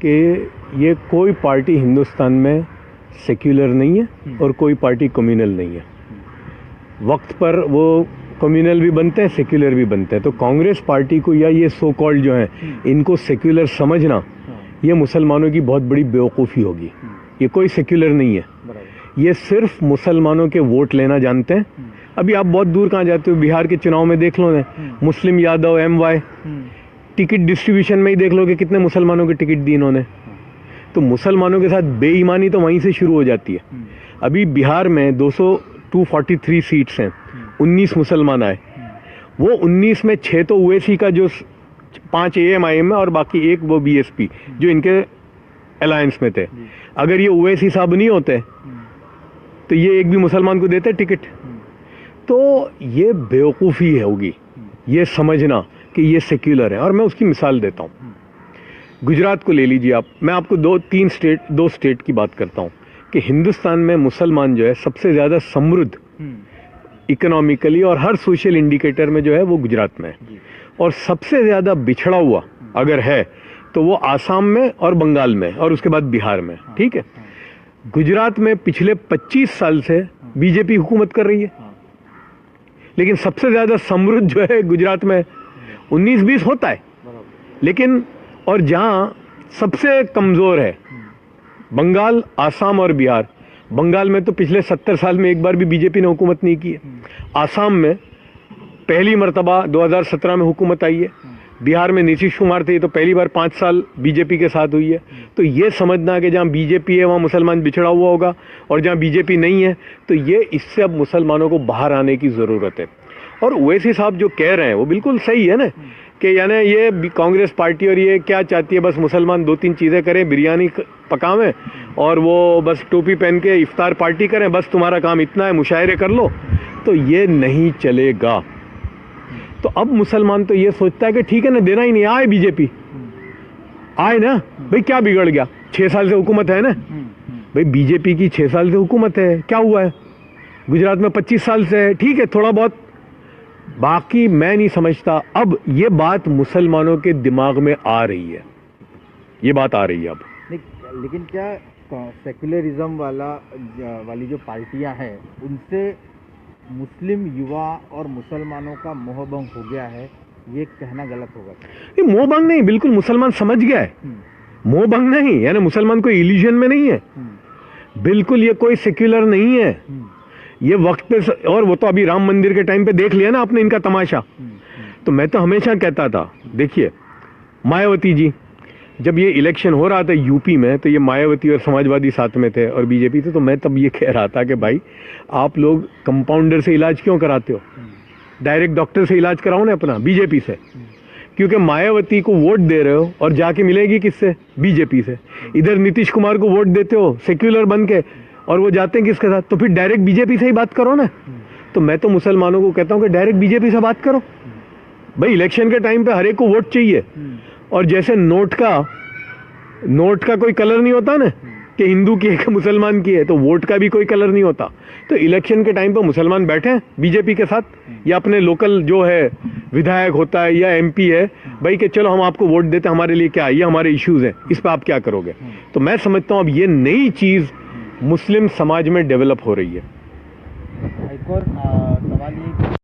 कि ये कोई पार्टी हिंदुस्तान में सेक्युलर नहीं है और कोई पार्टी कम्युनल नहीं है। वक्त पर वो कम्युनल भी बनते हैं, सेक्युलर भी बनते हैं। तो कांग्रेस पार्टी को या ये सो कॉल्ड जो हैं इनको सेक्युलर समझना ये मुसलमानों की बहुत बड़ी बेवकूफ़ी होगी। ये कोई सेक्युलर नहीं है, ये सिर्फ मुसलमानों के वोट लेना जानते हैं। अभी आप बहुत दूर कहाँ जाते हो, बिहार के चुनाव में देख लो ना, मुस्लिम यादव MY टिकट डिस्ट्रीब्यूशन में ही देख लो कि कितने मुसलमानों के टिकट दी इन्होंने। तो मुसलमानों के साथ बेईमानी तो वहीं से शुरू हो जाती है। अभी बिहार में 243 सीट्स हैं, 19 मुसलमान आए। वो 19 में 6 तो ओवैसी का जो 5 AMIM है और बाकी एक वो BSP जो इनके अलायंस में थे। अगर ये ओवैसी साहब नहीं होते तो ये एक भी मुसलमान को देते टिकट। तो ये बेवकूफ़ी होगी ये समझना कि ये सेक्युलर है। और मैं उसकी मिसाल देता हूँ, गुजरात को ले लीजिए आप। मैं आपको दो स्टेट की बात करता हूँ कि हिंदुस्तान में मुसलमान जो है सबसे ज़्यादा समृद्ध इकोनॉमिकली और हर सोशल इंडिकेटर में जो है वो गुजरात में है। और सबसे ज़्यादा बिछड़ा हुआ अगर है तो वो आसाम में और बंगाल में और उसके बाद बिहार में। ठीक है, गुजरात में पिछले 25 साल से बीजेपी हुकूमत कर रही है, लेकिन सबसे ज़्यादा समृद्ध जो है गुजरात में 19-20 होता है, लेकिन और जहाँ सबसे कमज़ोर है बंगाल, आसाम और बिहार। बंगाल में तो पिछले 70 साल में एक बार भी बीजेपी ने हुकूमत नहीं की है। आसाम में पहली मर्तबा 2017 में हुकूमत आई है। बिहार में नीतीश कुमार थे तो पहली बार 5 साल बीजेपी के साथ हुई है। तो ये समझना कि जहाँ बीजेपी है वहाँ मुसलमान बिछड़ा हुआ होगा और जहाँ बीजेपी नहीं है तो ये इससे अब मुसलमानों को बाहर आने की ज़रूरत है। और ओवैसी साहब जो कह रहे हैं वो बिल्कुल सही है ना, कि यानी ये कांग्रेस पार्टी और ये क्या चाहती है, बस मुसलमान 2-3 चीज़ें करें, बिरयानी पकावें और वो बस टोपी पहन के इफ्तार पार्टी करें, बस तुम्हारा काम इतना है, मुशायरे कर लो। तो ये नहीं चलेगा। तो अब मुसलमान तो ये सोचता है कि ठीक है ना, देना ही नहीं, आए बीजेपी आए ना भाई, क्या बिगड़ गया, 6 साल से हुकूमत है ना भाई, बीजेपी की 6 साल से हुकूमत है, क्या हुआ है, गुजरात में 25 साल से है, ठीक है थोड़ा बहुत, बाकी मैं नहीं समझता। अब ये बात मुसलमानों के दिमाग में आ रही है, ये बात आ रही है अब। लेकिन क्या सेक्युलरिज्म वाली जो पार्टियां हैं उनसे मुस्लिम युवा और मुसलमानों का मोहभंग हो गया है, ये कहना गलत होगा? ये मोहभंग नहीं, बिल्कुल मुसलमान समझ गया है। मोहभंग नहीं, यानी मुसलमान कोई इल्यूजन में नहीं है, बिल्कुल ये कोई सेक्युलर नहीं है। ये वक्त पे और वो तो अभी राम मंदिर के टाइम पे देख लिया ना आपने इनका तमाशा। तो मैं तो हमेशा कहता था, देखिए मायावती जी जब ये इलेक्शन हो रहा था यूपी में, तो ये मायावती और समाजवादी साथ में थे और बीजेपी थे। तो मैं तब ये कह रहा था कि भाई आप लोग कंपाउंडर से इलाज क्यों कराते हो, डायरेक्ट डॉक्टर से इलाज कराओ ना अपना, बीजेपी से। क्योंकि मायावती को वोट दे रहे हो और जाके मिलेगी किससे, बीजेपी से। इधर नीतीश कुमार को वोट देते हो सेक्युलर बन के और वो जाते हैं किसके साथ, तो फिर डायरेक्ट बीजेपी से ही बात करो ना। तो मैं तो मुसलमानों को कहता हूँ कि डायरेक्ट बीजेपी से बात करो भाई। इलेक्शन के टाइम पे हर एक को वोट चाहिए। और जैसे नोट का कोई कलर नहीं होता ना कि हिंदू की है कि मुसलमान की है, तो वोट का भी कोई कलर नहीं होता। तो इलेक्शन के टाइम पे मुसलमान बैठे हैं बीजेपी के साथ, या अपने लोकल जो है विधायक होता है या MP है भाई कि चलो हम आपको वोट देते हैं, हमारे लिए क्या है, ये हमारे इश्यूज हैं, इस पर आप क्या करोगे। तो मैं समझता हूँ अब ये नई चीज़ मुस्लिम समाज में डेवलप हो रही है। एक और